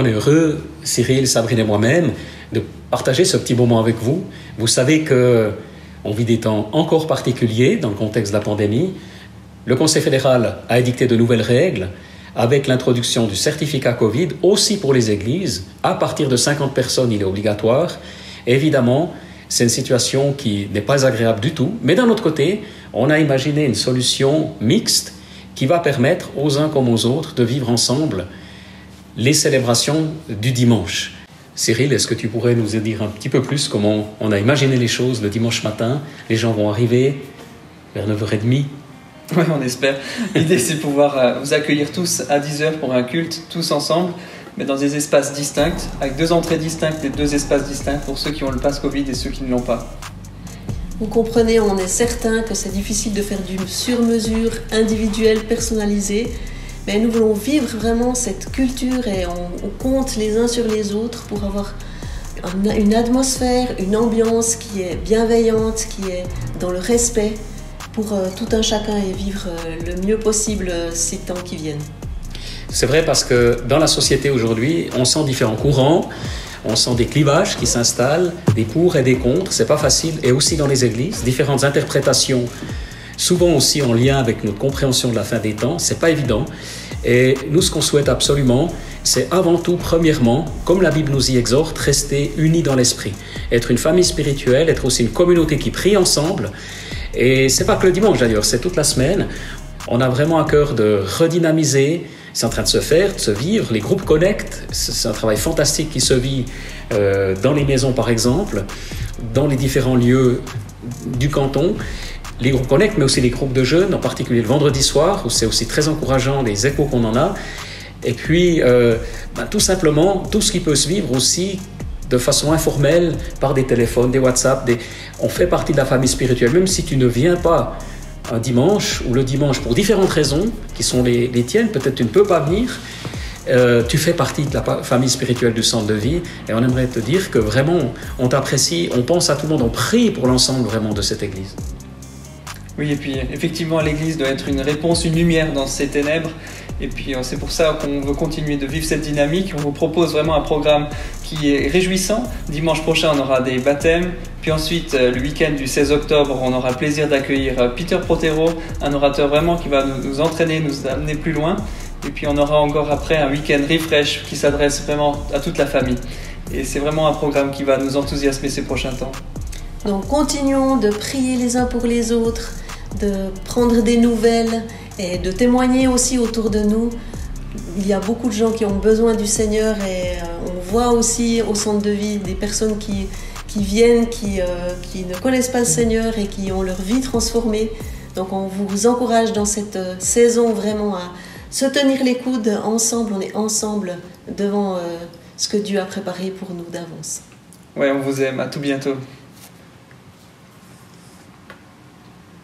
On est heureux, Cyril, Sabrine et moi-même, de partager ce petit moment avec vous. Vous savez qu'on vit des temps encore particuliers dans le contexte de la pandémie. Le Conseil fédéral a édicté de nouvelles règles avec l'introduction du certificat Covid, aussi pour les églises. À partir de 50 personnes, il est obligatoire. Et évidemment, c'est une situation qui n'est pas agréable du tout. Mais d'un autre côté, on a imaginé une solution mixte qui va permettre aux uns comme aux autres de vivre ensemble les célébrations du dimanche. Cyril, est-ce que tu pourrais nous dire un petit peu plus comment on a imaginé les choses le dimanche matin? Les gens vont arriver vers 9h30. Oui, on espère. L'idée, c'est de pouvoir vous accueillir tous à 10h pour un culte, tous ensemble, mais dans des espaces distincts, avec 2 entrées distinctes et 2 espaces distincts pour ceux qui ont le pass Covid et ceux qui ne l'ont pas. Vous comprenez, on est certain que c'est difficile de faire du sur-mesure, individuel, personnalisé, mais nous voulons vivre vraiment cette culture et on compte les uns sur les autres pour avoir une atmosphère, une ambiance qui est bienveillante, qui est dans le respect pour tout un chacun et vivre le mieux possible ces temps qui viennent. C'est vrai parce que dans la société aujourd'hui, on sent différents courants, on sent des clivages qui s'installent, des pour et des contre, c'est pas facile, et aussi dans les églises, différentes interprétations, souvent aussi en lien avec notre compréhension de la fin des temps, c'est pas évident. Et nous, ce qu'on souhaite absolument, c'est avant tout, premièrement, comme la Bible nous y exhorte, rester unis dans l'esprit, être une famille spirituelle, être aussi une communauté qui prie ensemble. Et c'est pas que le dimanche d'ailleurs, c'est toute la semaine. On a vraiment à cœur de redynamiser. C'est en train de se faire, de se vivre. Les groupes Connect, c'est un travail fantastique qui se vit dans les maisons par exemple, dans les différents lieux du canton. Les groupes Connect, mais aussi les groupes de jeunes, en particulier le vendredi soir, où c'est aussi très encourageant les échos qu'on en a. Et puis, tout simplement, tout ce qui peut se vivre aussi de façon informelle, par des téléphones, des WhatsApp. On fait partie de la famille spirituelle, même si tu ne viens pas un dimanche ou le dimanche pour différentes raisons qui sont les tiennes, peut-être tu ne peux pas venir, tu fais partie de la famille spirituelle du centre de vie et on aimerait te dire que vraiment on t'apprécie, on pense à tout le monde, on prie pour l'ensemble vraiment de cette église. Oui, et puis effectivement l'église doit être une réponse, une lumière dans ces ténèbres. Et puis c'est pour ça qu'on veut continuer de vivre cette dynamique. On vous propose vraiment un programme qui est réjouissant. Dimanche prochain, on aura des baptêmes. Puis ensuite, le week-end du 16 octobre, on aura le plaisir d'accueillir Peter Protero, un orateur vraiment qui va nous entraîner, nous amener plus loin. Et puis on aura encore après un week-end refresh qui s'adresse vraiment à toute la famille. Et c'est vraiment un programme qui va nous enthousiasmer ces prochains temps. Donc continuons de prier les uns pour les autres, de prendre des nouvelles et de témoigner aussi autour de nous. Il y a beaucoup de gens qui ont besoin du Seigneur et on voit aussi au centre de vie des personnes qui viennent, qui ne connaissent pas le Seigneur et qui ont leur vie transformée. Donc on vous encourage dans cette saison vraiment à se tenir les coudes ensemble. On est ensemble devant ce que Dieu a préparé pour nous d'avance. Ouais, on vous aime. À tout bientôt.